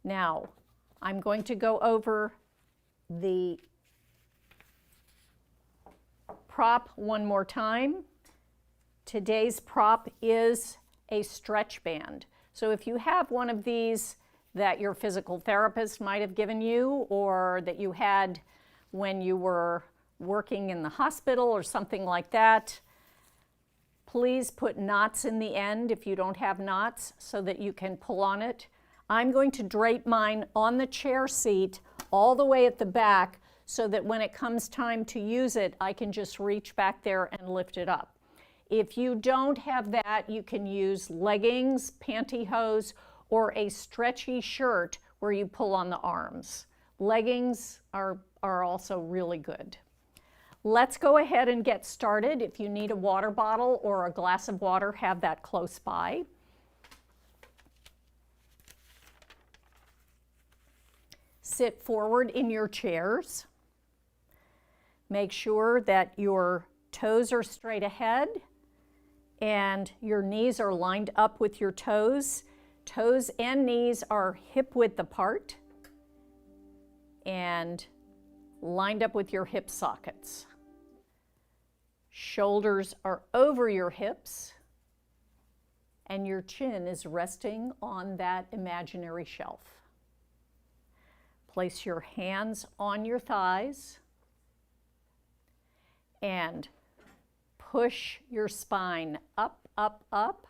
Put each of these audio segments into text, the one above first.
Now, I'm going to go over the prop one more time. Today's prop is a stretch band. So if you have one of these that your physical therapist might have given you, or that you had when you were working in the hospital or something like that, please put knots in the end if you don't have knots so that you can pull on it. I'm going to drape mine on the chair seat all the way at the back so that when it comes time to use it, I can just reach back there and lift it up. If you don't have that, you can use leggings, pantyhose, or a stretchy shirt where you pull on the arms. Leggings are also really good. Let's go ahead and get started. If you need a water bottle or a glass of water, have that close by. Sit forward in your chairs. Make sure that your toes are straight ahead and your knees are lined up with your toes. Toes and knees are hip width apart and lined up with your hip sockets. Shoulders are over your hips and your chin is resting on that imaginary shelf. Place your hands on your thighs and push your spine up, up, up.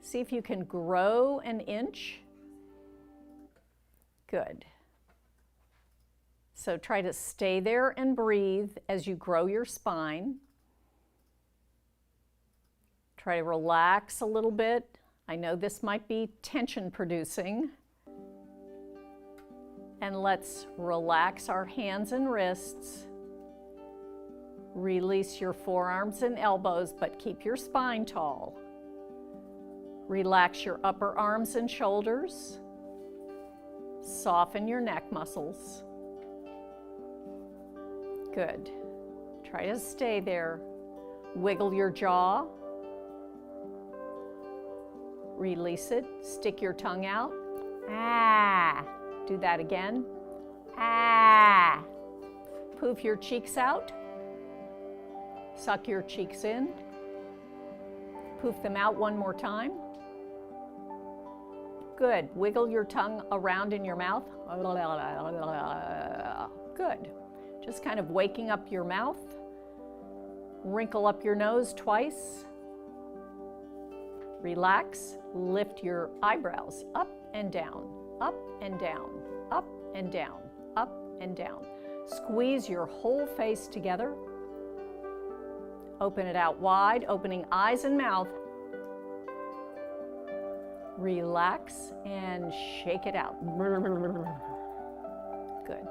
See if you can grow an inch. Good. So try to stay there and breathe as you grow your spine. Try to relax a little bit. I know this might be tension producing. And let's relax our hands and wrists. Release your forearms and elbows, but keep your spine tall. Relax your upper arms and shoulders. Soften your neck muscles. Good. Try to stay there. Wiggle your jaw. Release it. Stick your tongue out. Ah. Do that again. Ah. Poof your cheeks out. Suck your cheeks in. Poof them out one more time. Good. Wiggle your tongue around in your mouth. Good. Just kind of waking up your mouth. Wrinkle up your nose twice. Relax. Lift your eyebrows up and down, up and down, up and down, up and down. Squeeze your whole face together. Open it out wide, opening eyes and mouth. Relax and shake it out. Good.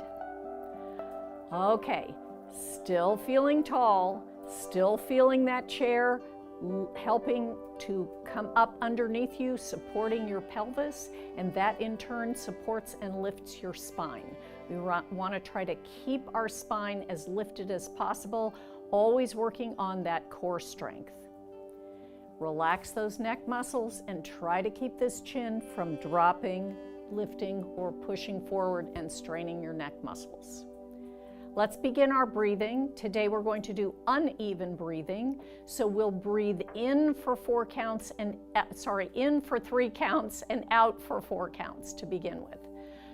Okay, still feeling tall, still feeling that chair helping to come up underneath you, supporting your pelvis, and that in turn supports and lifts your spine. We want to try to keep our spine as lifted as possible, always working on that core strength. Relax those neck muscles and try to keep this chin from dropping, lifting, or pushing forward and straining your neck muscles. Let's begin our breathing. Today we're going to do uneven breathing. So we'll breathe in for 4 counts and, in for 3 counts and out for 4 counts to begin with.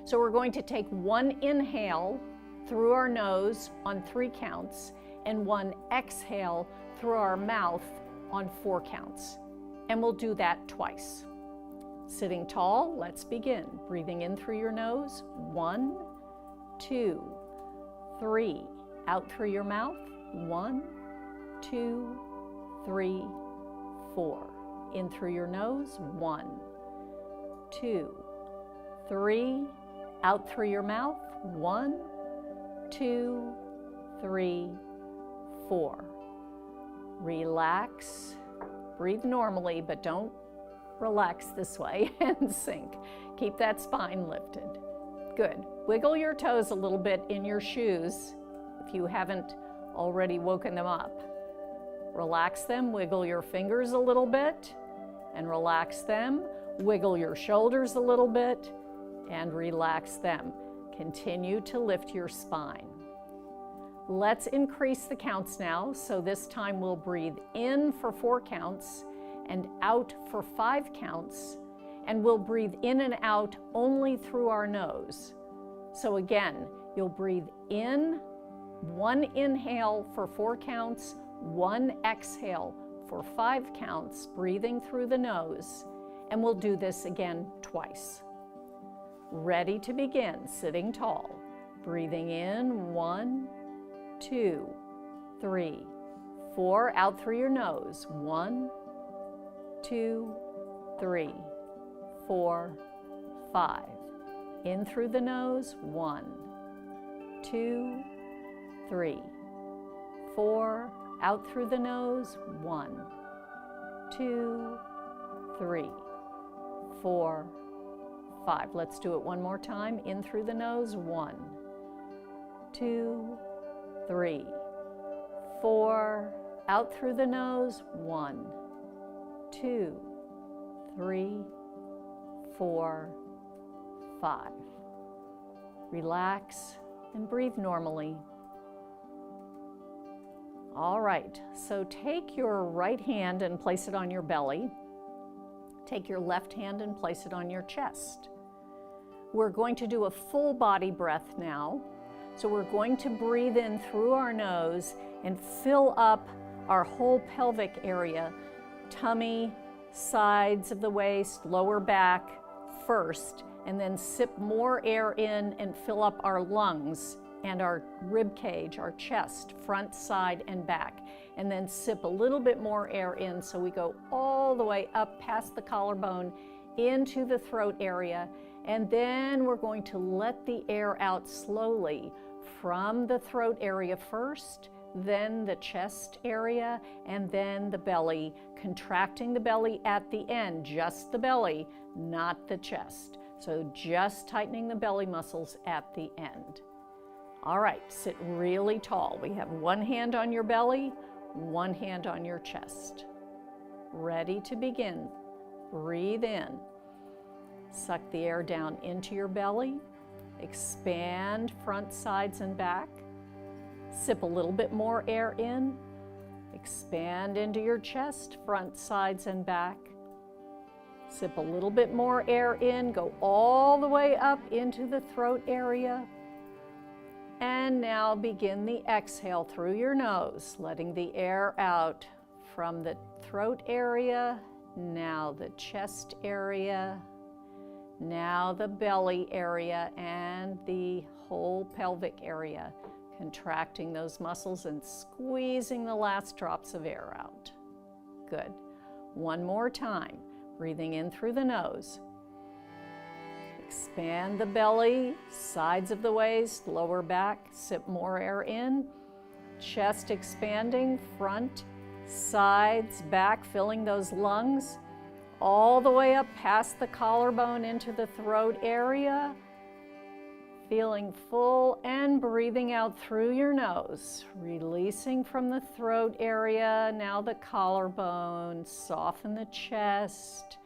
So we're going to take 1 inhale through our nose on 3 counts and 1 exhale through our mouth on 4 counts. And we'll do that twice. Sitting tall, let's begin. Breathing in through your nose, 1, 2, 3. Out through your mouth, 1, 2, 3, 4. In through your nose, 1, 2, 3. Out through your mouth, 1, 2, 3, 4. Relax. Breathe normally, but don't relax this way and sink. Keep that spine lifted. Good. Wiggle your toes a little bit in your shoes if you haven't already woken them up. Relax them, wiggle your fingers a little bit and relax them. Wiggle your shoulders a little bit and relax them. Continue to lift your spine. Let's increase the counts now. So this time we'll breathe in for 4 counts and out for 5 counts. And we'll breathe in and out only through our nose. So again, you'll breathe in, 1 inhale for 4 counts, 1 exhale for 5 counts, breathing through the nose. And we'll do this again twice. Ready to begin, sitting tall. Breathing in, 1, 2, 3, 4, out through your nose. 1, 2, 3, 4, 5. In through the nose. 1, 2, 3, 4. Out through the nose. 1, 2, 3, 4, 5. Let's do it one more time. In through the nose. 1, 2, 3, 4. Out through the nose. 1, 2, 3, 4, 5. Relax and breathe normally. All right, so take your right hand and place it on your belly. Take your left hand and place it on your chest. We're going to do a full body breath now. So we're going to breathe in through our nose and fill up our whole pelvic area, tummy, sides of the waist, lower back first, and then sip more air in and fill up our lungs and our rib cage, our chest, front, side, and back. And then sip a little bit more air in, so we go all the way up past the collarbone into the throat area. And then we're going to let the air out slowly from the throat area first, then the chest area, and then the belly, contracting the belly at the end, just the belly, not the chest. So just tightening the belly muscles at the end. All right, sit really tall. We have 1 hand on your belly, 1 hand on your chest. Ready to begin. Breathe in. Suck the air down into your belly. Expand front, sides, and back. Sip a little bit more air in. Expand into your chest, front, sides, and back. Sip a little bit more air in. Go all the way up into the throat area. And now begin the exhale through your nose, letting the air out from the throat area, now the chest area, now the belly area, and the whole pelvic area, contracting those muscles and squeezing the last drops of air out. Good. One more time, breathing in through the nose. Expand the belly, sides of the waist, lower back, sip more air in. Chest expanding, front, sides, back, filling those lungs. All the way up past the collarbone into the throat area. Feeling full and breathing out through your nose. Releasing from the throat area, now the collarbone, soften the chest.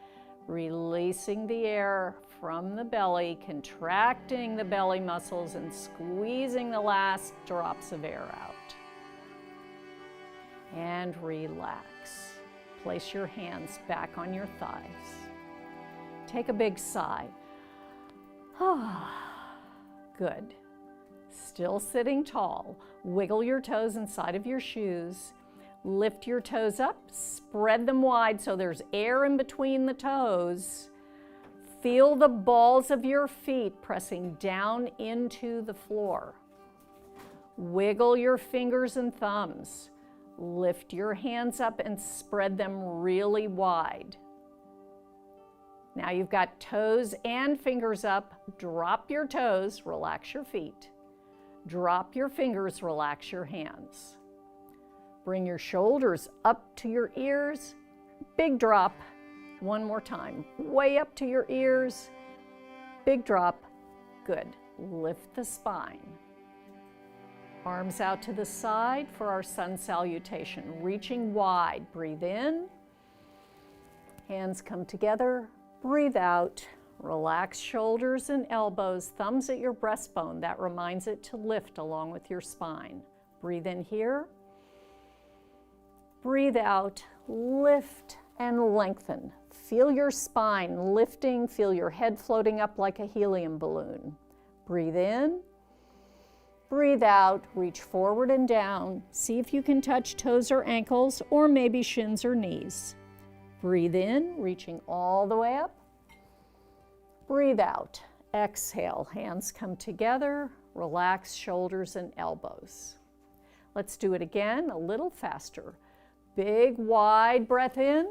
Releasing the air from the belly, contracting the belly muscles and squeezing the last drops of air out. And relax. Place your hands back on your thighs. Take a big sigh. Good. Still sitting tall. Wiggle your toes inside of your shoes. Lift your toes up, spread them wide so there's air in between the toes. Feel the balls of your feet pressing down into the floor. Wiggle your fingers and thumbs. Lift your hands up and spread them really wide. Now you've got toes and fingers up. Drop your toes, relax your feet. Drop your fingers, relax your hands. Bring your shoulders up to your ears. Big drop. One more time. Way up to your ears. Big drop. Good. Lift the spine. Arms out to the side for our sun salutation. Reaching wide. Breathe in. Hands come together. Breathe out. Relax shoulders and elbows, thumbs at your breastbone. That reminds it to lift along with your spine. Breathe in here. Breathe out, lift and lengthen. Feel your spine lifting, feel your head floating up like a helium balloon. Breathe in. Breathe out, reach forward and down. See if you can touch toes or ankles, or maybe shins or knees. Breathe in, reaching all the way up. Breathe out, exhale, hands come together, relax shoulders and elbows. Let's do it again, a little faster. Big, wide breath in.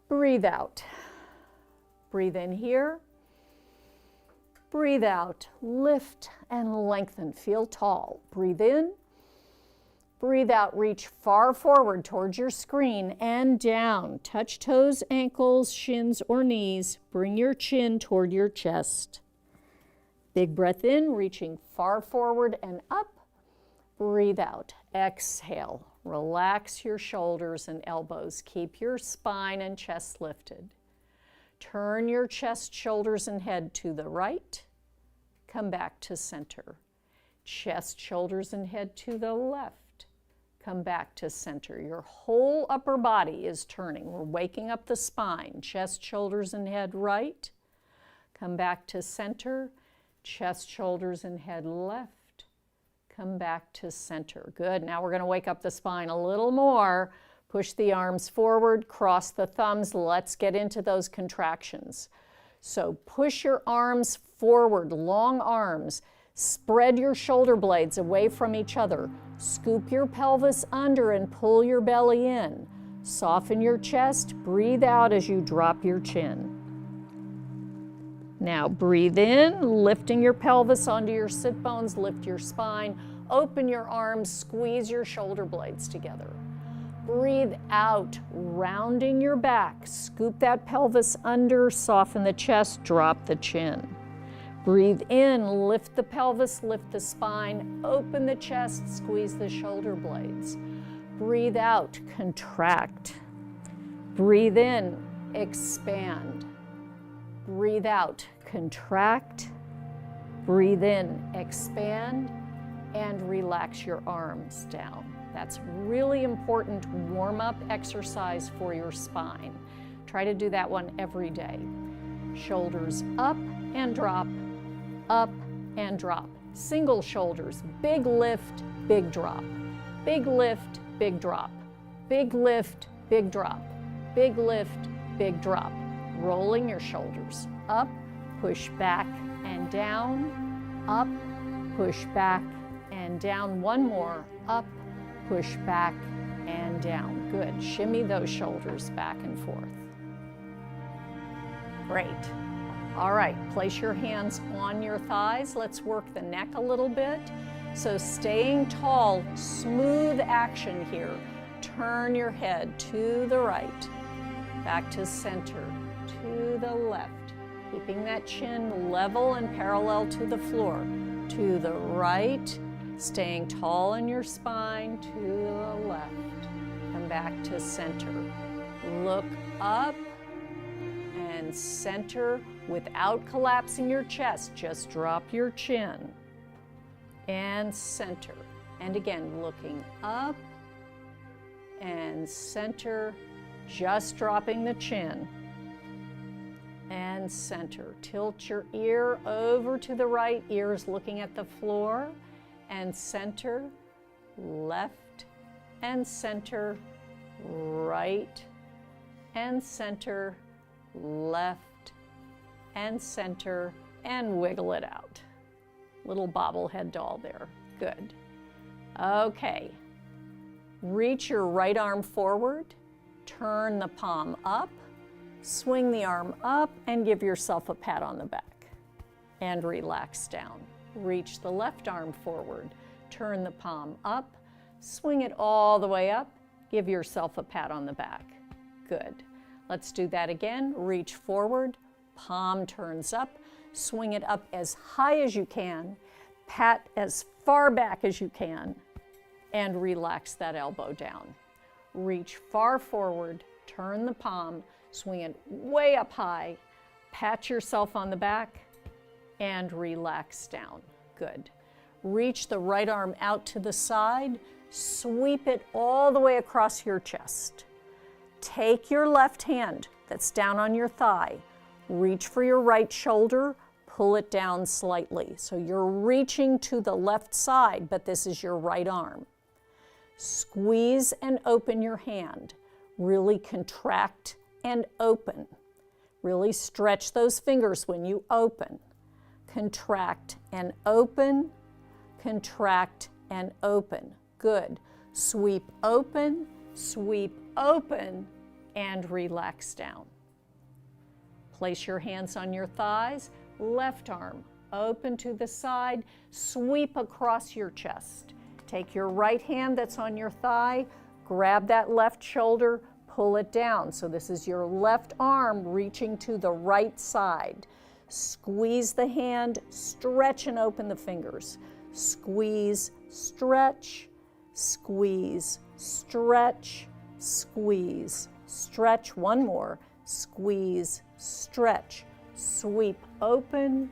Breathe out. Breathe in here. Breathe out, lift and lengthen, feel tall. Breathe in. Breathe out, reach far forward towards your screen and down. Touch toes, ankles, shins, or knees. Bring your chin toward your chest. Big breath in, reaching far forward and up. Breathe out, exhale. Relax your shoulders and elbows. Keep your spine and chest lifted. Turn your chest, shoulders, and head to the right. Come back to center. Chest, shoulders, and head to the left. Come back to center. Your whole upper body is turning. We're waking up the spine. Chest, shoulders, and head right. Come back to center. Chest, shoulders, and head left. Come back to center. Good. Now we're going to wake up the spine a little more. Push the arms forward, cross the thumbs. Let's get into those contractions. So push your arms forward, long arms. Spread your shoulder blades away from each other. Scoop your pelvis under and pull your belly in. Soften your chest. Breathe out as you drop your chin. Now breathe in, lifting your pelvis onto your sit bones. Lift your spine. Open your arms. Squeeze your shoulder blades together. Breathe out, rounding your back. Scoop that pelvis under, soften the chest, drop the chin. Breathe in, lift the pelvis, lift the spine, open the chest, squeeze the shoulder blades. Breathe out, contract. Breathe in, expand. Breathe out, contract. Breathe in, expand, and relax your arms down. That's really important warm-up exercise for your spine. Try to do that one every day. Shoulders up and drop, up and drop. Single shoulders, big lift, big drop. Big lift, big drop. Big lift, big drop. Big lift, big drop. Rolling your shoulders up, push back and down, up, push back and down. One more, up, push back and down. Good. Shimmy those shoulders back and forth. Great. All right, place your hands on your thighs. Let's work the neck a little bit. So staying tall, smooth action here. Turn your head to the right, back to center, to the left. Keeping that chin level and parallel to the floor. To the right, staying tall in your spine, to the left. Come back to center. Look up and center without collapsing your chest. Just drop your chin and center. And again, looking up and center, just dropping the chin and center. Tilt your ear over to the right, ears looking at the floor, and center, left and center, right and center, left and center, and wiggle it out. Little bobblehead doll there. Good. Okay. Reach your right arm forward, turn the palm up, swing the arm up, and give yourself a pat on the back. And relax down. Reach the left arm forward, turn the palm up, swing it all the way up, give yourself a pat on the back. Good. Let's do that again. Reach forward, palm turns up, swing it up as high as you can, pat as far back as you can, and relax that elbow down. Reach far forward, turn the palm, swing it way up high, Pat yourself on the back and relax down. Good. Reach the right arm out to the side. Sweep it all the way across your chest. Take your left hand that's down on your thigh. Reach for your right shoulder. Pull it down slightly. So you're reaching to the left side, but this is your right arm. Squeeze and open your hand. Really contract and open. Really stretch those fingers when you open. Contract and open. Contract and open. Good. Sweep open, and relax down. Place your hands on your thighs. Left arm open to the side. Sweep across your chest. Take your right hand that's on your thigh. Grab that left shoulder. Pull it down. So this is your left arm reaching to the right side. Squeeze the hand. Stretch and open the fingers. Squeeze, stretch, squeeze, stretch, squeeze, stretch. One more. Squeeze, stretch, sweep open,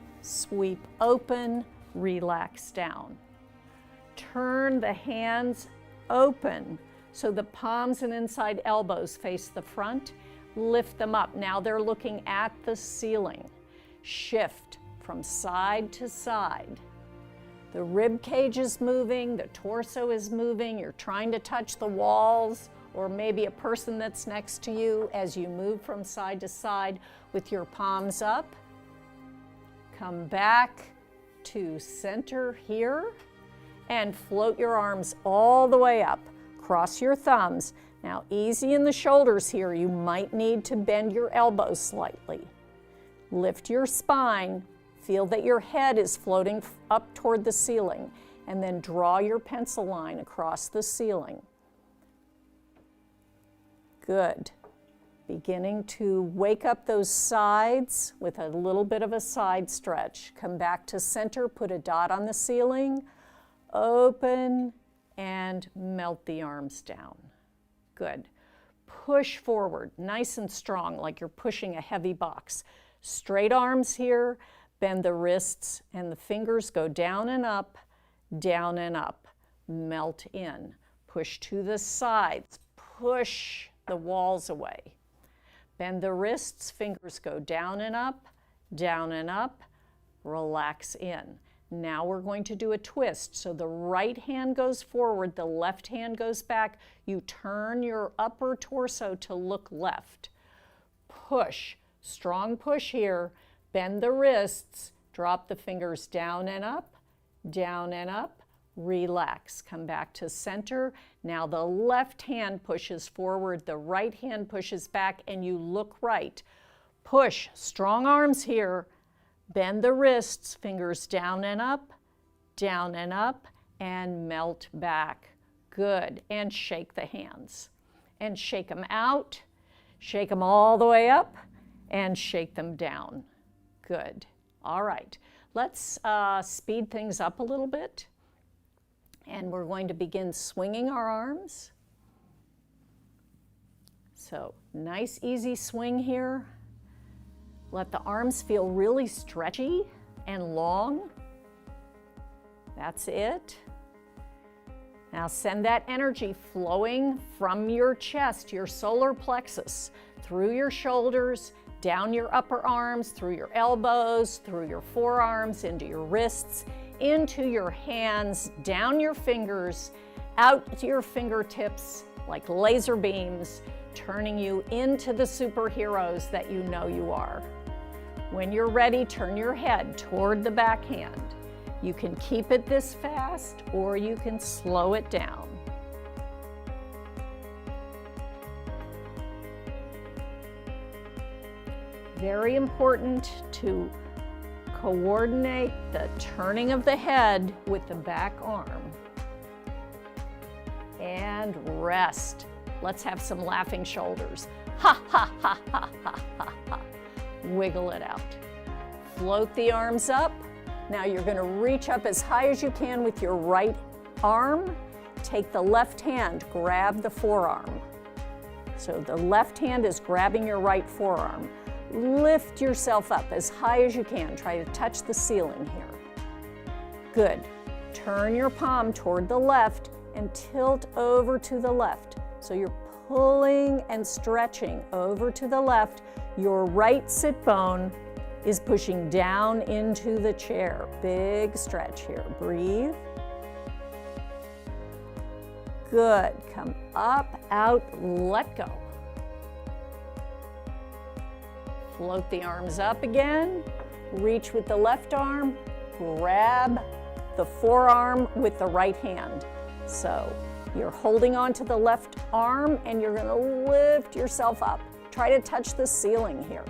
relax down. Turn the hands open so the palms and inside elbows face the front. Lift them up. Now they're looking at the ceiling. Shift from side to side. The rib cage is moving, the torso is moving, you're trying to touch the walls or maybe a person that's next to you as you move from side to side with your palms up. Come back to center here and float your arms all the way up. Cross your thumbs. Now easy in the shoulders here, you might need to bend your elbows slightly. Lift your spine. Feel that your head is floating up toward the ceiling, and then draw your pencil line across the ceiling. Good. Beginning to wake up those sides with a little bit of a side stretch. Come back to center, put a dot on the ceiling, open, and melt the arms down. Good. Push forward, nice and strong, like you're pushing a heavy box. Straight arms here. Bend the wrists and the fingers, go down and up, melt in. Push to the sides, push the walls away. Bend the wrists, fingers go down and up, relax in. Now we're going to do a twist. So the right hand goes forward, the left hand goes back. You turn your upper torso to look left. Push, strong push here. Bend the wrists, drop the fingers down and up, relax. Come back to center. Now the left hand pushes forward, the right hand pushes back, and you look right. Push, strong arms here. Bend the wrists, fingers down and up, and melt back. Good. And shake the hands. And shake them out, shake them all the way up, and shake them down. Good. All right. Let's speed things up a little bit. And we're going to begin swinging our arms. So nice, easy swing here. Let the arms feel really stretchy and long. That's it. Now send that energy flowing from your chest, your solar plexus, through your shoulders, down your upper arms, through your elbows, through your forearms, into your wrists, into your hands, down your fingers, out to your fingertips like laser beams, turning you into the superheroes that you know you are. When you're ready, turn your head toward the back hand. You can keep it this fast or you can slow it down. Very important to coordinate the turning of the head with the back arm. And rest. Let's have some laughing shoulders. Ha, ha, ha, ha, ha, ha, ha. Wiggle it out. Float the arms up. Now you're going to reach up as high as you can with your right arm. Take the left hand, grab the forearm. So the left hand is grabbing your right forearm. Lift yourself up as high as you can. Try to touch the ceiling here. Good. Turn your palm toward the left and tilt over to the left. So you're pulling and stretching over to the left. Your right sit bone is pushing down into the chair. Big stretch here. Breathe. Good. Come up, out, let go. Float the arms up again. Reach with the left arm. Grab the forearm with the right hand. So you're holding on to the left arm and you're going to lift yourself up. Try to touch the ceiling here.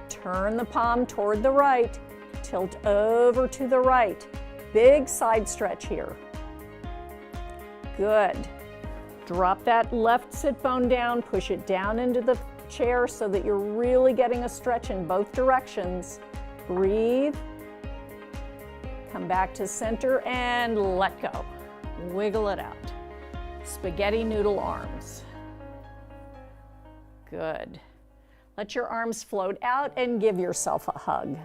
Turn the palm toward the right. Tilt over to the right. Big side stretch here. Good. Drop that left sit bone down, push it down into the chair so that you're really getting a stretch in both directions. Breathe. Come back to center and let go. Wiggle it out. Spaghetti noodle arms. Good. Let your arms float out and give yourself a hug.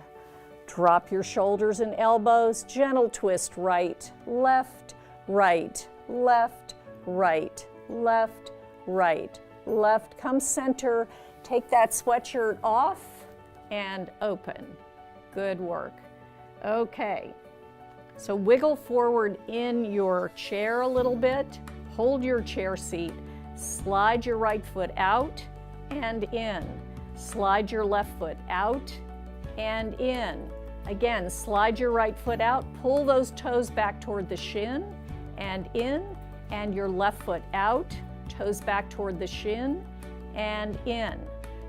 Drop your shoulders and elbows. Gentle twist right, left, right, left, right, left, right, left. Come center. Take that sweatshirt off and open. Good work. Okay. So wiggle forward in your chair a little bit. Hold your chair seat. Slide your right foot out and in. Slide your left foot out and in. Again, slide your right foot out. Pull those toes back toward the shin and in. And your left foot out. Toes back toward the shin and in.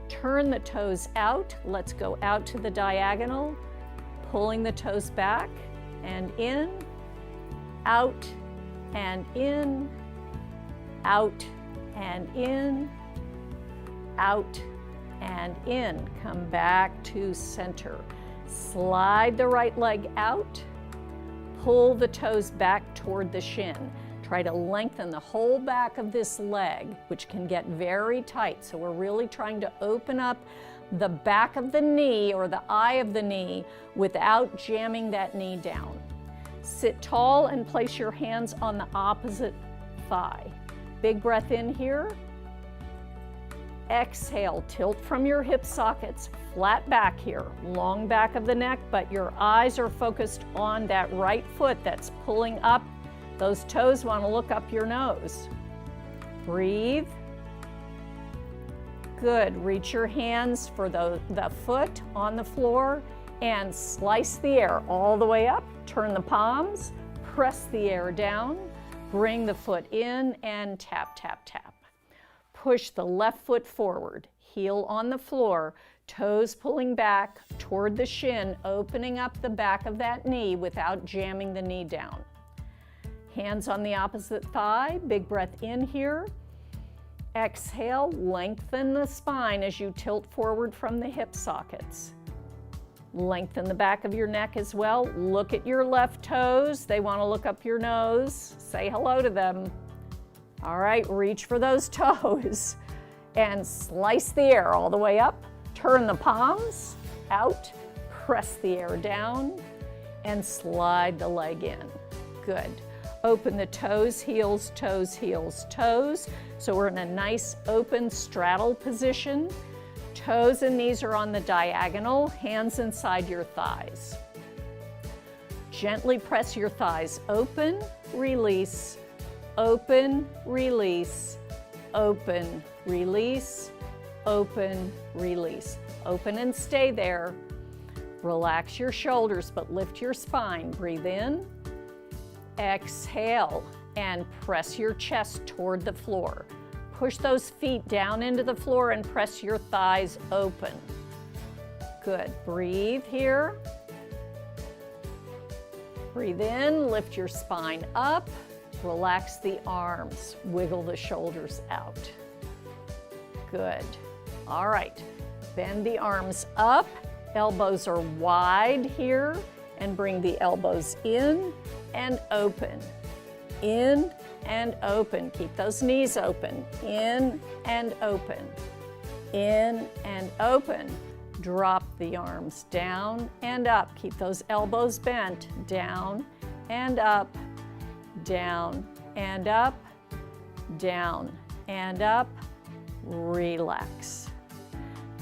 Turn the toes out. Let's go out to the diagonal. Pulling the toes back and in, out and in, out and in, out and in. Come back to center. Slide the right leg out. Pull the toes back toward the shin. Try to lengthen the whole back of this leg, which can get very tight. So we're really trying to open up the back of the knee or the eye of the knee without jamming that knee down. Sit tall and place your hands on the opposite thigh. Big breath in here. Exhale, tilt from your hip sockets, flat back here, long back of the neck, but your eyes are focused on that right foot that's pulling up. Those toes want to look up your nose. Breathe. Good. Reach your hands for the foot on the floor and slice the air all the way up. Turn the palms, press the air down, bring the foot in and tap, tap, tap. Push the left foot forward, heel on the floor, toes pulling back toward the shin, opening up the back of that knee without jamming the knee down. Hands on the opposite thigh, big breath in here. Exhale, lengthen the spine as you tilt forward from the hip sockets. Lengthen the back of your neck as well. Look at your left toes. They want to look up your nose. Say hello to them. All right, reach for those toes and slice the air all the way up. Turn the palms out, press the air down, and slide the leg in. Good. Open the toes, heels, toes, heels, toes. So we're in a nice open straddle position. Toes and knees are on the diagonal, hands inside your thighs. Gently press your thighs open, release, open, release, open, release, open, release. Open and stay there. Relax your shoulders, but lift your spine. Breathe in. Exhale and press your chest toward the floor. Push those feet down into the floor and press your thighs open. Good. Breathe here. Breathe in, lift your spine up, relax the arms, wiggle the shoulders out. Good. All right. Bend the arms up, elbows are wide here, and bring the elbows in and open. In and open. Keep those knees open. In and open. in and open. Drop the arms down and up. Keep those elbows bent. Down and up, down and up, down and up. Relax.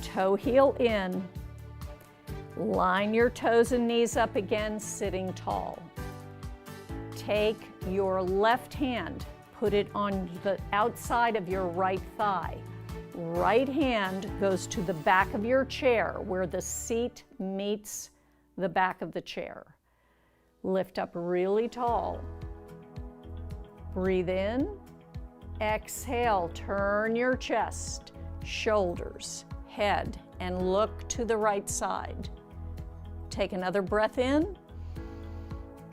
Toe heel in. Line your toes and knees up again, sitting tall. Take your left hand, put it on the outside of your right thigh. Right hand goes to the back of your chair where the seat meets the back of the chair. Lift up really tall. Breathe in. Exhale, turn your chest, shoulders, head, and look to the right side. Take another breath in.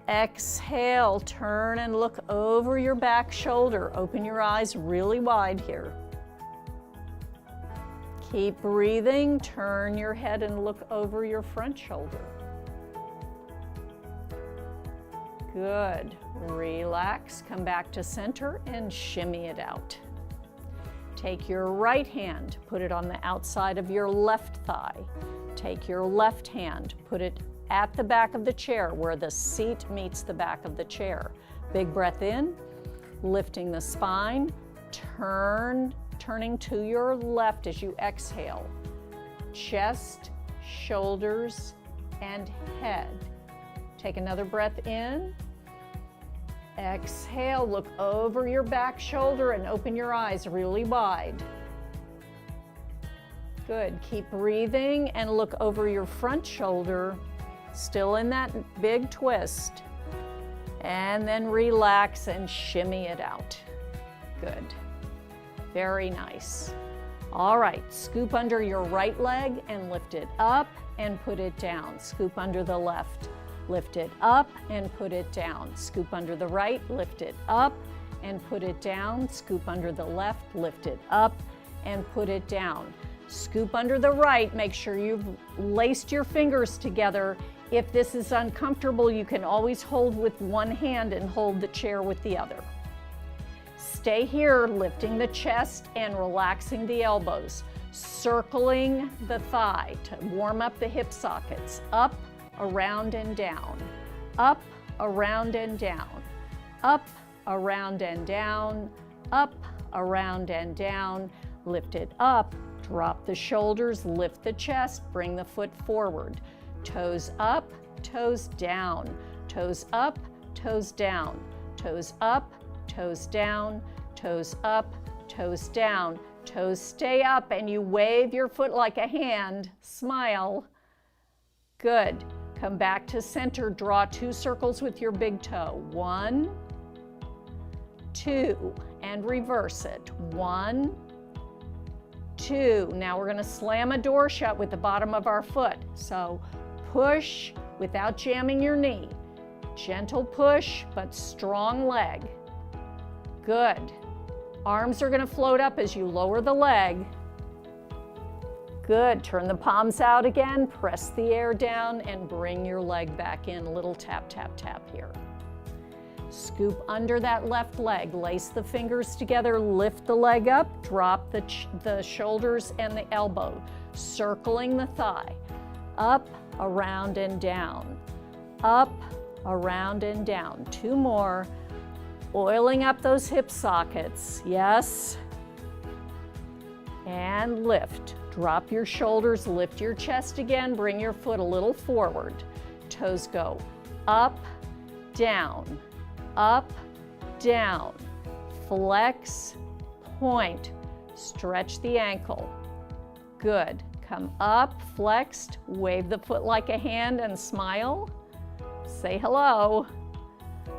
Exhale, turn and look over your back shoulder. Open your eyes really wide here. Keep breathing, turn your head and look over your front shoulder. Good. Relax, come back to center and shimmy it out. Take your right hand, put it on the outside of your left thigh. Take your left hand, put it at the back of the chair where the seat meets the back of the chair. Big breath in, lifting the spine, turning to your left as you exhale. Chest, shoulders, and head. Take another breath in. Exhale, look over your back shoulder and open your eyes really wide. Good, keep breathing and look over your front shoulder, still in that big twist. And then relax and shimmy it out. Good, very nice. All right, scoop under your right leg and lift it up and put it down. Scoop under the left. Lift it up and put it down. Scoop under the right, lift it up and put it down. Scoop under the left, lift it up and put it down. Scoop under the right, make sure you've laced your fingers together. If this is uncomfortable, you can always hold with one hand and hold the chair with the other. Stay here, lifting the chest and relaxing the elbows, circling the thigh to warm up the hip sockets. Up, around and down, up, around and down, up, around and down, up, around and down. Lift it up, drop the shoulders, lift the chest, bring the foot forward. Toes up, toes down, toes up, toes down, toes up, toes down, toes up, toes down. Toes stay up and you wave your foot like a hand. Smile. Good. Come back to center, draw 2 circles with your big toe. 1, 2, and reverse it. 1, 2. Now we're gonna slam a door shut with the bottom of our foot. So push without jamming your knee. Gentle push, but strong leg. Good. Arms are gonna float up as you lower the leg. Good, turn the palms out again, press the air down and bring your leg back in. A little tap, tap, tap here. Scoop under that left leg, lace the fingers together, lift the leg up, drop the shoulders and the elbow, circling the thigh. Up, around and down. Up, around and down. 2 more. Oiling up those hip sockets, yes. And lift. Drop your shoulders, lift your chest again, bring your foot a little forward. Toes go up, down, up, down. Flex, point, stretch the ankle. Good. Come up, flexed, wave the foot like a hand and smile. Say hello.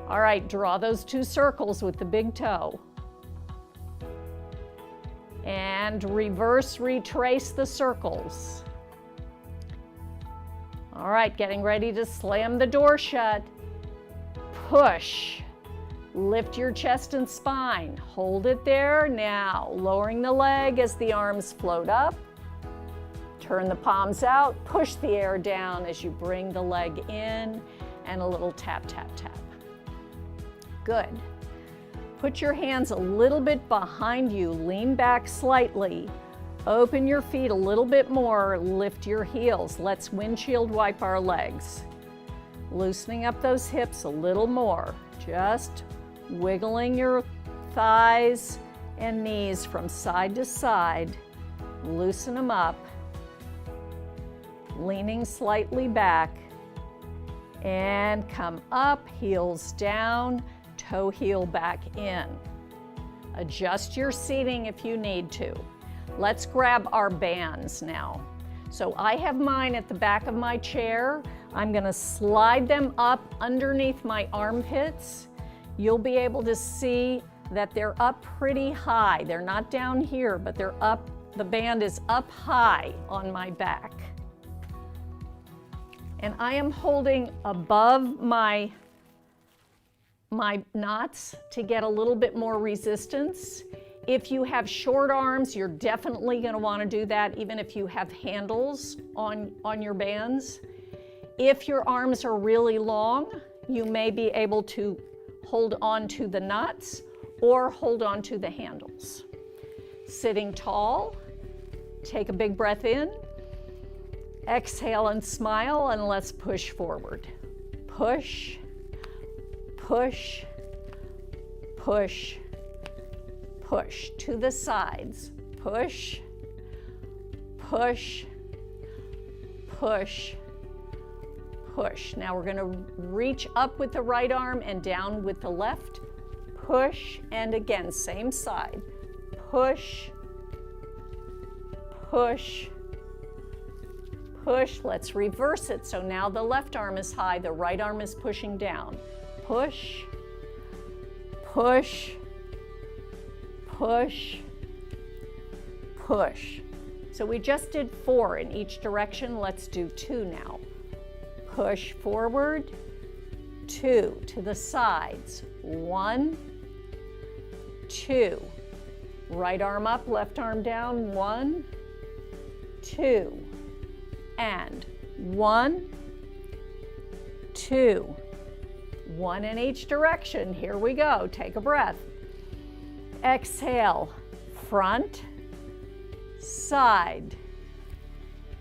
All right, draw those 2 circles with the big toe. And reverse, retrace the circles. All right, getting ready to slam the door shut. Push. Lift your chest and spine. Hold it there. Now, lowering the leg as the arms float up. Turn the palms out. Push the air down as you bring the leg in and a little tap, tap, tap. Good. Put your hands a little bit behind you, lean back slightly, Open your feet a little bit more, lift your heels. Let's windshield wipe our legs. Loosening up those hips a little more, just wiggling your thighs and knees from side to side. Loosen them up, leaning slightly back, and come up, heels down, toe heel back in. Adjust your seating if you need to. Let's grab our bands now. So I have mine at the back of my chair. I'm gonna slide them up underneath my armpits. You'll be able to see that they're up pretty high. They're not down here, but they're up, the band is up high on my back. And I am holding above my knots to get a little bit more resistance. If you have short arms, you're definitely going to want to do that, even if you have handles on your bands. If your arms are really long, you may be able to hold on to the knots or hold on to the handles. Sitting tall, take a big breath in, exhale and smile, and let's push forward. Push, push, push, push to the sides. Push, push, push, push. Now we're going to reach up with the right arm and down with the left. Push, and again, same side. Push, push, push. Let's reverse it. So now the left arm is high, the right arm is pushing down. Push, push, push, push. So we just did 4 in each direction. Let's do 2 now. Push forward, 2 to the sides. 1, 2. Right arm up, left arm down. 1, 2. And 1, 2. 1 in each direction. Here we go. Take a breath. Exhale, front, side,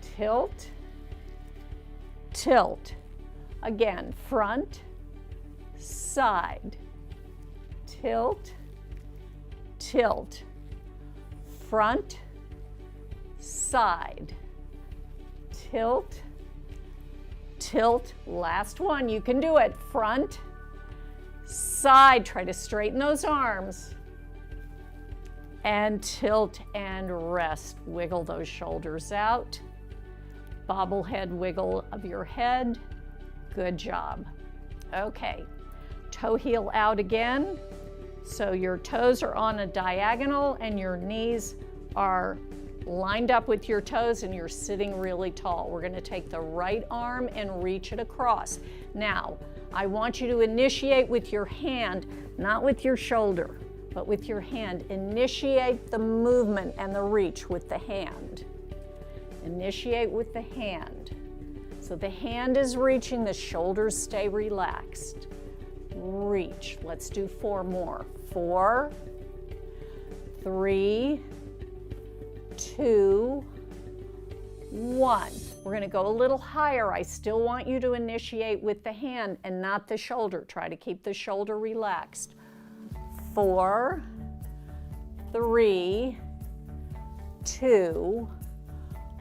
tilt, tilt. Again, front, side, tilt, tilt. Front, side, tilt, tilt. Last one, you can do it. Front, side. Try to straighten those arms. And tilt and rest. Wiggle those shoulders out. Bobblehead wiggle of your head. Good job. Okay, toe heel out again. So your toes are on a diagonal and your knees are lined up with your toes and you're sitting really tall. We're going to take the right arm and reach it across. Now, I want you to initiate with your hand, not with your shoulder, but with your hand. Initiate the movement and the reach with the hand. Initiate with the hand. So the hand is reaching, the shoulders stay relaxed. Reach. Let's do 4 more. 4, 3, 2, 1. We're going to go a little higher. I still want you to initiate with the hand and not the shoulder. Try to keep the shoulder relaxed. 4, 3, 2,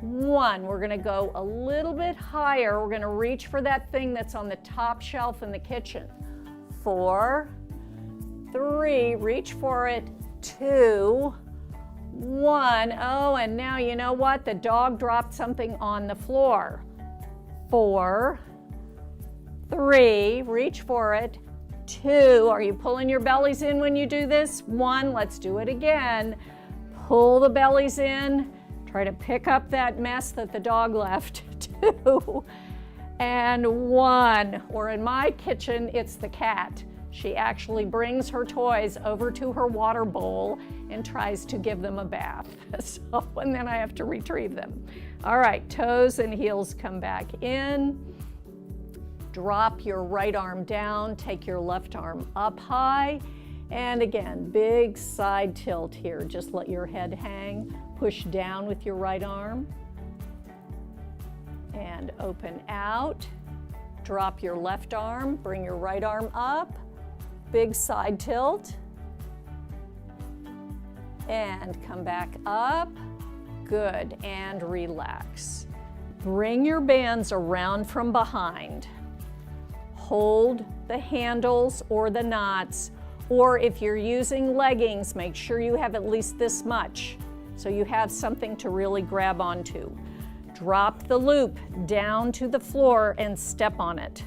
1. We're going to go a little bit higher. We're going to reach for that thing that's on the top shelf in the kitchen. 4, 3, reach for it. 2, 1. Oh, and now you know what? The dog dropped something on the floor. 4, 3, reach for it. 2, are you pulling your bellies in when you do this? 1, let's do it again. Pull the bellies in. Try to pick up that mess that the dog left. 2, and 1. Or in my kitchen, it's the cat. She actually brings her toys over to her water bowl and tries to give them a bath. So, and then I have to retrieve them. All right, toes and heels come back in. Drop your right arm down, take your left arm up high. And again, big side tilt here. Just let your head hang. Push down with your right arm and open out. Drop your left arm, bring your right arm up, big side tilt, and come back up. Good, and relax. Bring your bands around from behind. Hold the handles or the knots, or if you're using leggings, make sure you have at least this much so you have something to really grab onto. Drop the loop down to the floor and step on it.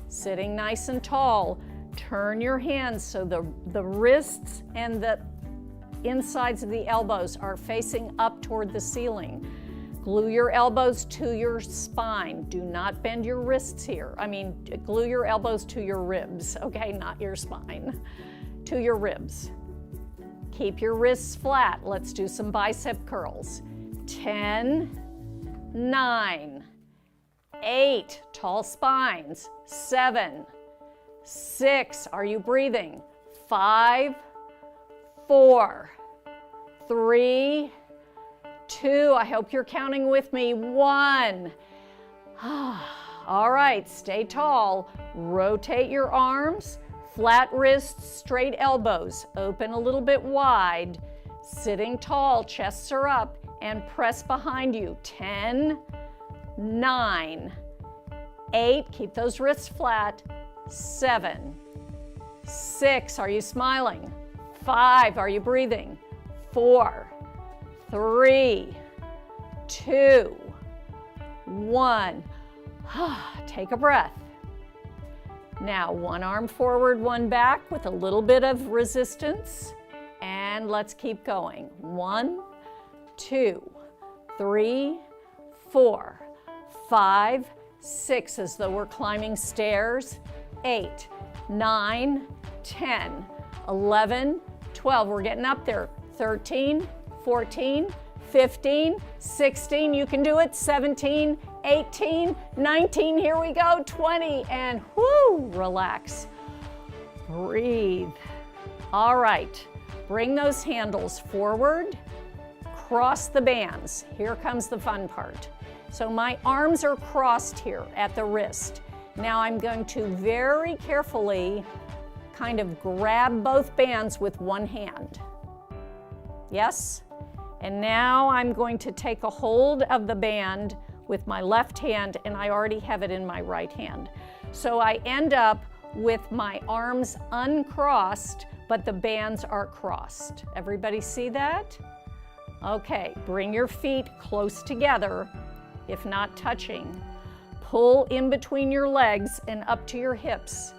Sitting nice and tall, turn your hands so the wrists and the insides of the elbows are facing up toward the ceiling. Glue your elbows to your spine. Do not bend your wrists here. Glue your elbows to your ribs, okay? Not your spine, to your ribs. Keep your wrists flat. Let's do some bicep curls. 10, 9, 8, tall spines. 7, 6, are you breathing? 5, 4, 3, 2, I hope you're counting with me. 1. All right, stay tall. Rotate your arms, flat wrists, straight elbows. Open a little bit wide. Sitting tall, chests are up, and press behind you. 10, 9, 8, keep those wrists flat. 7, 6, are you smiling? 5, are you breathing? 4, 3, 2, 1. Take a breath. Now, one arm forward, one back with a little bit of resistance. And let's keep going. 1, 2, 3, 4, 5, 6, as though we're climbing stairs. 8, 9, 10, 11, 12. We're getting up there. 13, 14, 15, 16, you can do it. 17, 18, 19, here we go. 20, and whoo, relax. Breathe. All right, bring those handles forward, cross the bands. Here comes the fun part. So my arms are crossed here at the wrist. Now I'm going to very carefully kind of grab both bands with one hand. Yes? And now I'm going to take a hold of the band with my left hand, and I already have it in my right hand. So I end up with my arms uncrossed, but the bands are crossed. Everybody see that? Okay, bring your feet close together, if not touching. Pull in between your legs and up to your hips.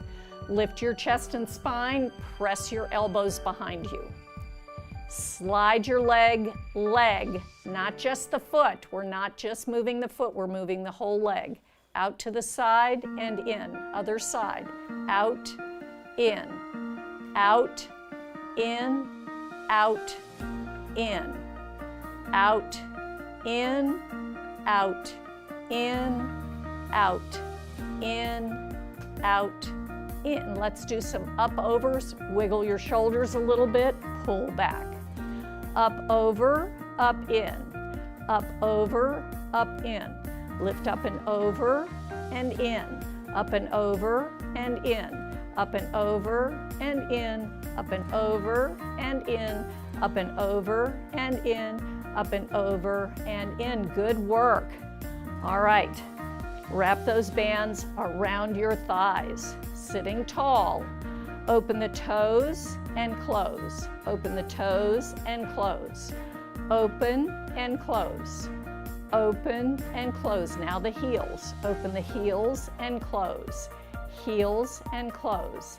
Lift your chest and spine, press your elbows behind you. Slide your leg, not just the foot. We're not just moving the foot, we're moving the whole leg. Out to the side and in. Other side. Out, in. Out, in. Out, in. Out, in. Out, in. Out, in. Out, in. Let's do some up-overs. Wiggle your shoulders a little bit. Pull back. Up, over, up, in. Up, over, up, in. Lift up and over and in. Up and over and in. Up and over and in. Up and over and in. Up and over and in. Up and over and in. Good work. All right. Wrap those bands around your thighs. Sitting tall. Open the toes and close. Open the toes and close. Open and close. Open and close. Now the heels. Open the heels and close. Heels and close.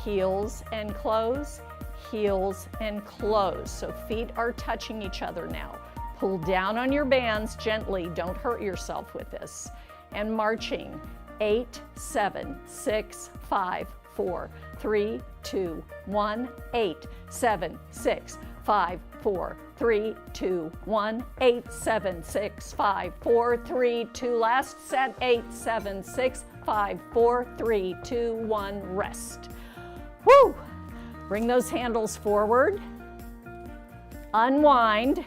Heels and close. Heels and close. So feet are touching each other now. Pull down on your bands gently. Don't hurt yourself with this. And marching. 8, 7, 6, 5, 4, 3, 2, 1, 8, 7, 6, 5, 4, 3, 2, 1, 8, 7, 6, 5, 4, 3, 2, last set, 8, 7, 6, 5, 4, 3, 2, 1, rest. Woo! Bring those handles forward, Unwind,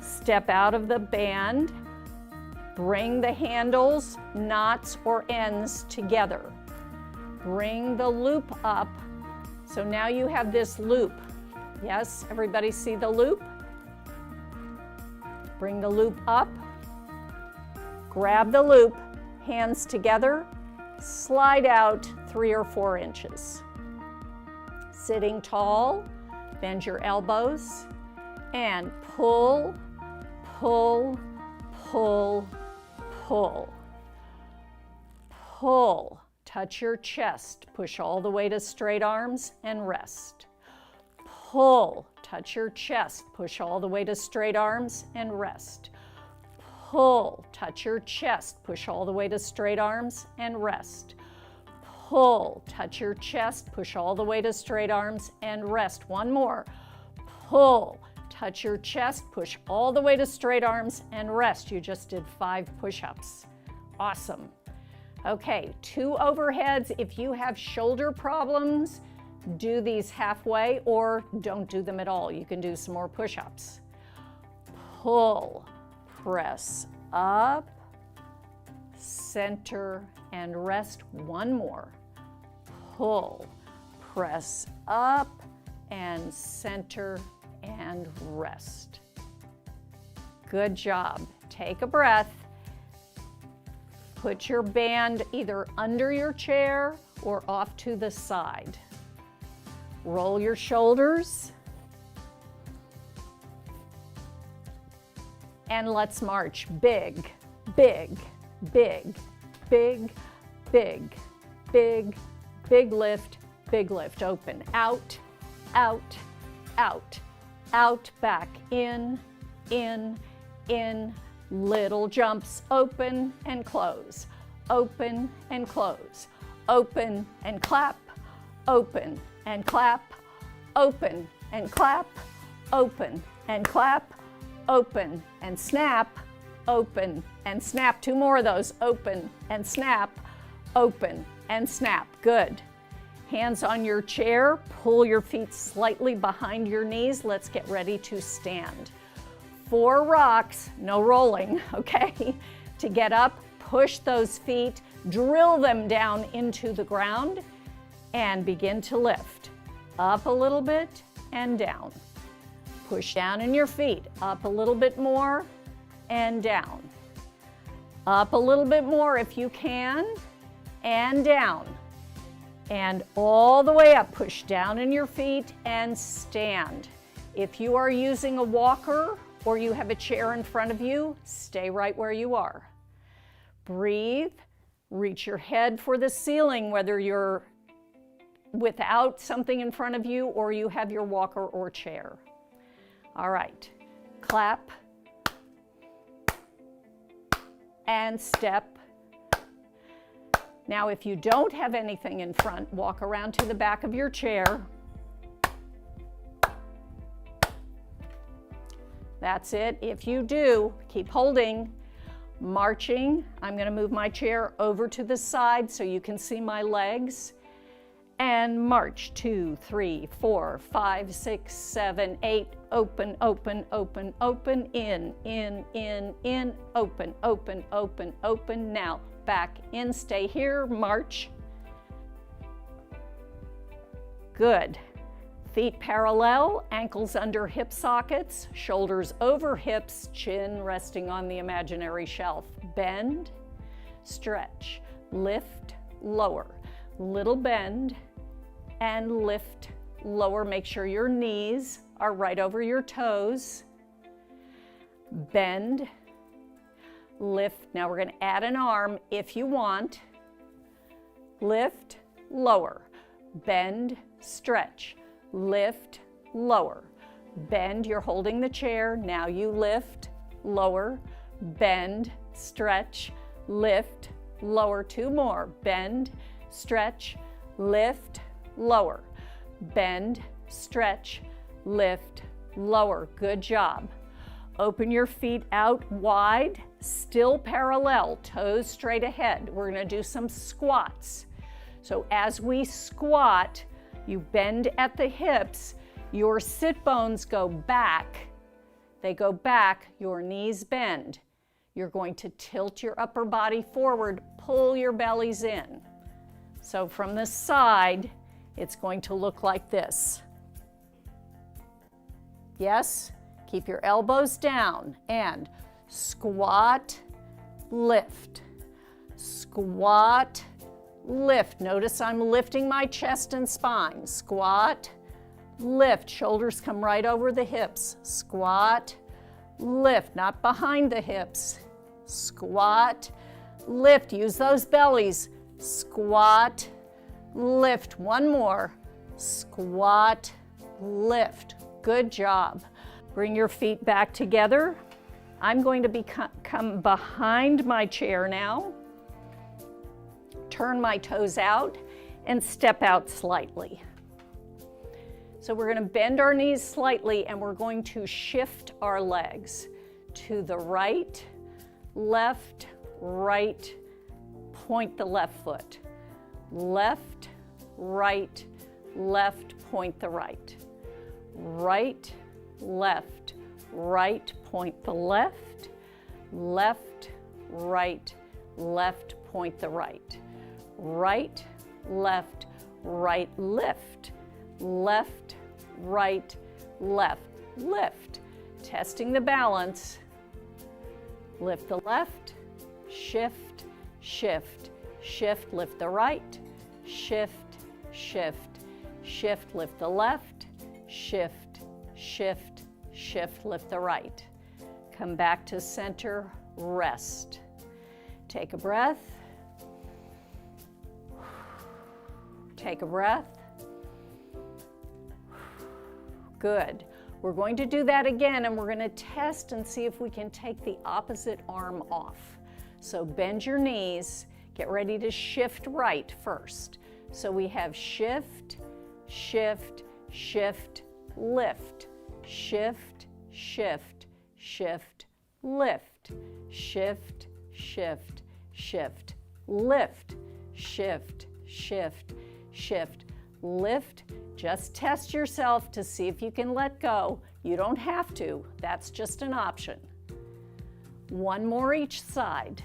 step out of the band, bring the handles, knots, or ends together. Bring the loop up. So now you have this loop. Yes, everybody see the loop? Bring the loop up, grab the loop, hands together, slide out 3 or 4 inches. Sitting tall, bend your elbows, and pull, pull, pull, pull. Pull, touch your chest, push all the way to straight arms and rest. Pull, touch your chest, push all the way to straight arms and rest. Pull, touch your chest, push all the way to straight arms and rest. Pull, touch your chest, push all the way to straight arms and rest. One more. Pull, touch your chest, push all the way to straight arms and rest. You just did 5 push-ups. Awesome. Okay, 2 overheads. If you have shoulder problems, do these halfway or don't do them at all. You can do some more push-ups. Pull, press up, center, and rest. One more. Pull, press up, and center, and rest. Good job. Take a breath. Put your band either under your chair or off to the side. Roll your shoulders. And let's march. Big, big, big, big, big, big, big lift, big lift. Open, out, out, out, out, back, in, little jumps, open and close, open and close, open and clap, open and clap, open and clap, open and clap, open and snap, open and snap. 2 more of those, open and snap, open and snap. Good. Hands on your chair, pull your feet slightly behind your knees. Let's get ready to stand. 4 rocks, no rolling, okay? To get up, push those feet, drill them down into the ground, and begin to lift. Up a little bit and down. Push down in your feet, up a little bit more and down. Up a little bit more if you can, and down. And all the way up, push down in your feet and stand. If you are using a walker or you have a chair in front of you, stay right where you are. Breathe, reach your head for the ceiling, whether you're without something in front of you or you have your walker or chair. All right, clap and step. Now, if you don't have anything in front, walk around to the back of your chair. That's it. If you do, keep holding. Marching, I'm going to move my chair over to the side so you can see my legs. And march, 2, 3, 4, 5, 6, 7, 8, open, open, open, open, in, open, open, open, open. Now, back in, stay here, march. Good. Feet parallel, ankles under hip sockets, shoulders over hips, chin resting on the imaginary shelf. Bend, stretch, lift, lower. Little bend and lift, lower. Make sure your knees are right over your toes. Bend, lift. Now we're going to add an arm if you want. Lift, lower. Bend, stretch. Lift, lower. Bend, you're holding the chair. Now you lift, lower. Bend, stretch, lift, lower. 2 more. Bend, stretch, lift, lower. Bend, stretch, lift, lower. Good job. Open your feet out wide, still parallel, toes straight ahead. We're going to do some squats. So as we squat, you bend at the hips Your sit bones go back. They go back, your knees bend. You're going to tilt your upper body forward, pull your bellies in. So from the side, it's going to look like this. Yes? Keep your elbows down and squat, lift. Squat, lift. Notice I'm lifting my chest and spine. Squat, lift. Shoulders come right over the hips. Squat, lift. Not behind the hips. Squat, lift. Use those bellies. Squat, lift. One more. Squat, lift. Good job. Bring your feet back together. I'm going to come behind my chair now. Turn my toes out and step out slightly. So we're going to bend our knees slightly and we're going to shift our legs to the right, left, right, point the left foot. Left, right, left, point the right. Right, left, right, point the left. Left, right, left, point the right. Right, left, right, lift. Left, right, left, lift. Testing the balance. Lift the left, shift, shift, shift, lift the right, shift, shift, shift, lift the left, shift, shift, shift, lift the right. Come back to center, rest. Take a breath. Take a breath. Good. We're going to do that again and we're going to test and see if we can take the opposite arm off. So bend your knees, get ready to shift right first. So we have shift, shift, shift, lift, shift, shift, shift, lift, shift, shift, shift, lift, shift, shift, shift, lift. Just test yourself to see if you can let go. You don't have to, that's just an option. One more each side.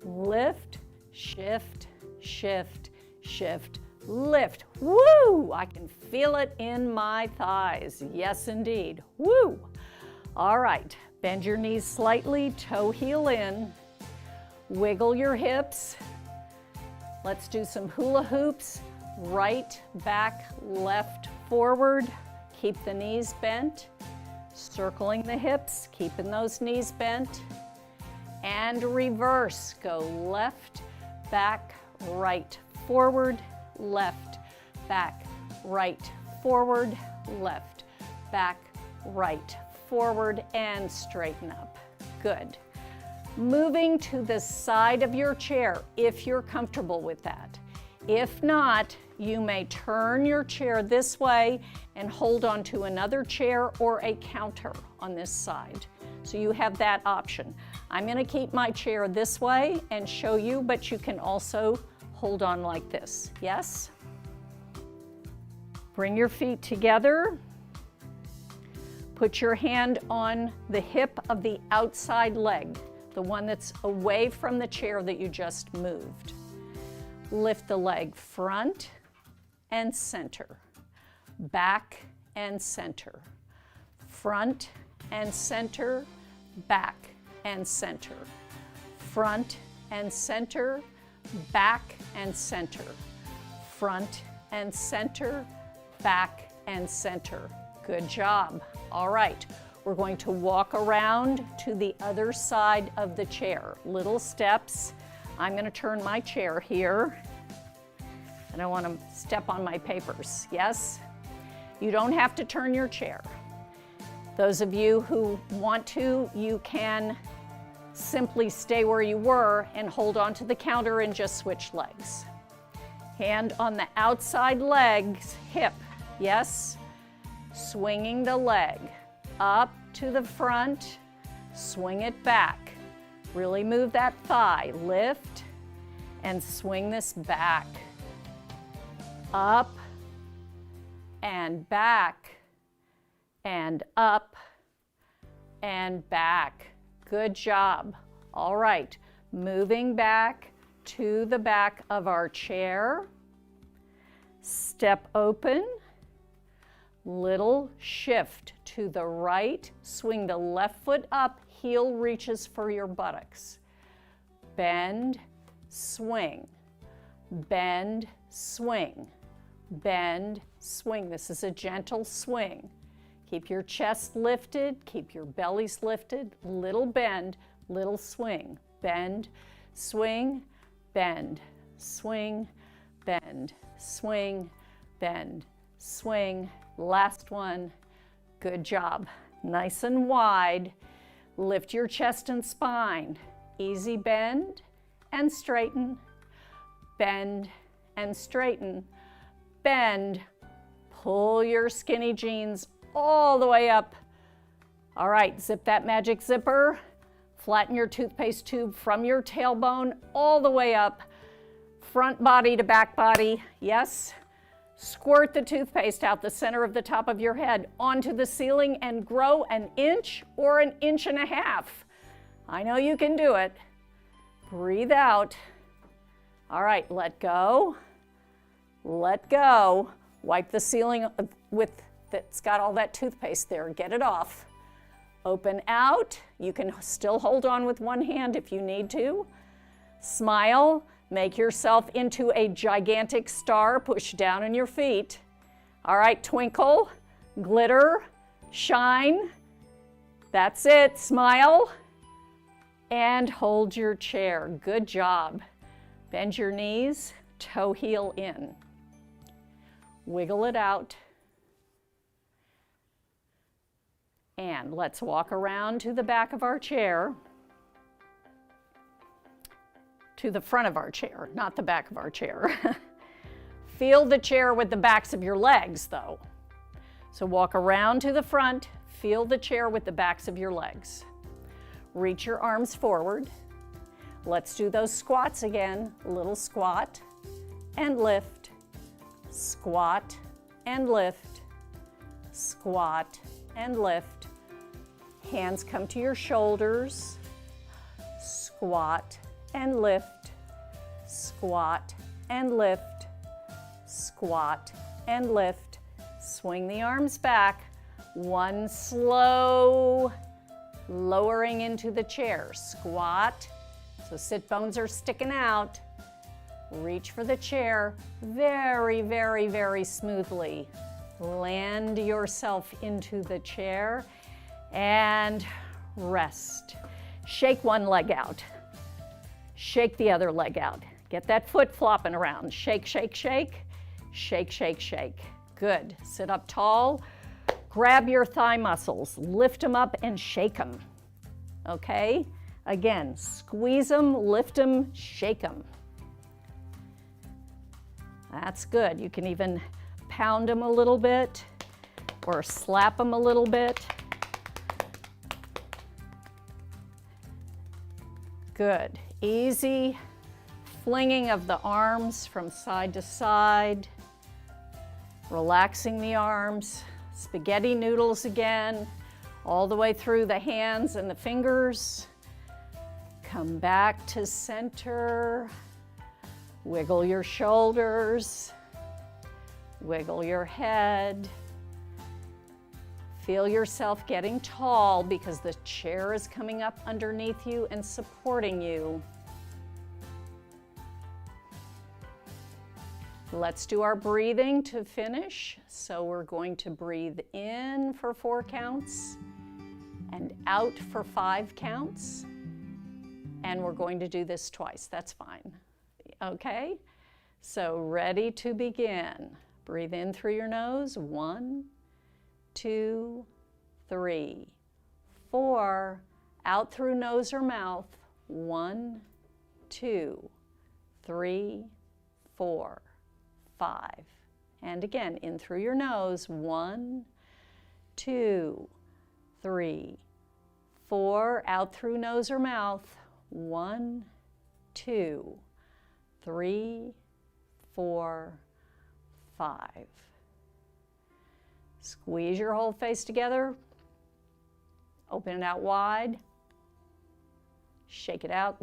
Lift, shift, shift, shift, lift. Woo! I can feel it in my thighs. Yes, indeed. Woo! All right, bend your knees slightly, toe heel in. Wiggle your hips. Let's do some hula hoops. Right, back, left, forward. Keep the knees bent. Circling the hips, keeping those knees bent. And reverse. Go left, back, right, forward, left, back, right, forward, left, back, right, forward, and straighten up. Good. Moving to the side of your chair if you're comfortable with that. If not, you may turn your chair this way and hold on to another chair or a counter on this side. So you have that option. I'm going to keep my chair this way and show you, but you can also hold on like this. Yes? Bring your feet together. Put your hand on the hip of the outside leg, the one that's away from the chair that you just moved. Lift the leg front and center, back and center, front and center, back and center, front and center, back and center, front and center, back and center. Good job. All right, we're going to walk around to the other side of the chair. Little steps. I'm going to turn my chair here. I don't want to step on my papers. Yes? You don't have to turn your chair. Those of you who want to, you can simply stay where you were and hold on to the counter and just switch legs. Hand on the outside leg's hip. Yes? Swinging the leg up to the front, swing it back. Really move that thigh, lift, and swing this back. Up and back, and up, and back. Good job. All right, moving back to the back of our chair. Step open, little shift to the right, swing the left foot up, heel reaches for your buttocks. Bend, swing, bend, swing, bend, swing. This is a gentle swing. Keep your chest lifted, keep your bellies lifted, little bend, little swing. Bend, swing, bend, swing, bend, swing, bend, swing. Last one. Good job. Nice and wide. Lift your chest and spine. Easy bend and straighten. Bend and straighten. Bend. Pull your skinny jeans all the way up. All right, zip that magic zipper. Flatten your toothpaste tube from your tailbone all the way up. Front body to back body. Yes. Squirt the toothpaste out the center of the top of your head onto the ceiling and grow an inch or an inch and a half. I know you can do it. Breathe out. All right, let go. Let go. Wipe the ceiling that's got all that toothpaste there. Get it off. Open out. You can still hold on with one hand if you need to. Smile. Make yourself into a gigantic star. Push down on your feet. All right, twinkle, glitter, shine. That's it. Smile. And hold your chair. Good job. Bend your knees, toe heel in. Wiggle it out. And let's walk around to the back of our chair. To the front of our chair, not the back of our chair. Feel the chair with the backs of your legs, though. So walk around to the front, feel the chair with the backs of your legs. Reach your arms forward. Let's do those squats again. A little squat and lift, squat and lift, squat and lift. Hands come to your shoulders, squat and lift, squat and lift, squat and lift. Swing the arms back. One slow lowering into the chair. Squat, so sit bones are sticking out. Reach for the chair very, very, very smoothly. Land yourself into the chair and rest. Shake one leg out. Shake the other leg out. Get that foot flopping around. Shake, shake, shake. Shake, shake, shake. Good. Sit up tall. Grab your thigh muscles. Lift them up and shake them. Okay? Again, squeeze them, lift them, shake them. That's good. You can even pound them a little bit or slap them a little bit. Good. Easy flinging of the arms from side to side. Relaxing the arms. Spaghetti noodles again, all the way through the hands and the fingers. Come back to center. Wiggle your shoulders. Wiggle your head. Feel yourself getting tall because the chair is coming up underneath you and supporting you. Let's do our breathing to finish. So we're going to breathe in for 4 counts and out for 5 counts. And we're going to do this twice. That's fine. Okay? So ready to begin. Breathe in through your nose. 1, 2, 3, 4. Out through nose or mouth. 1, 2, 3, 4, 5. And again, in through your nose. 1, 2, 3, 4. Out through nose or mouth. 1, 2, 3, 4, 5. Squeeze your whole face together. Open it out wide. Shake it out.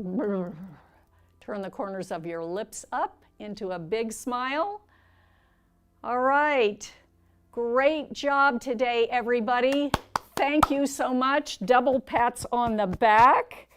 Turn the corners of your lips up into a big smile. All right. Great job today, everybody. Thank you so much. Double pats on the back.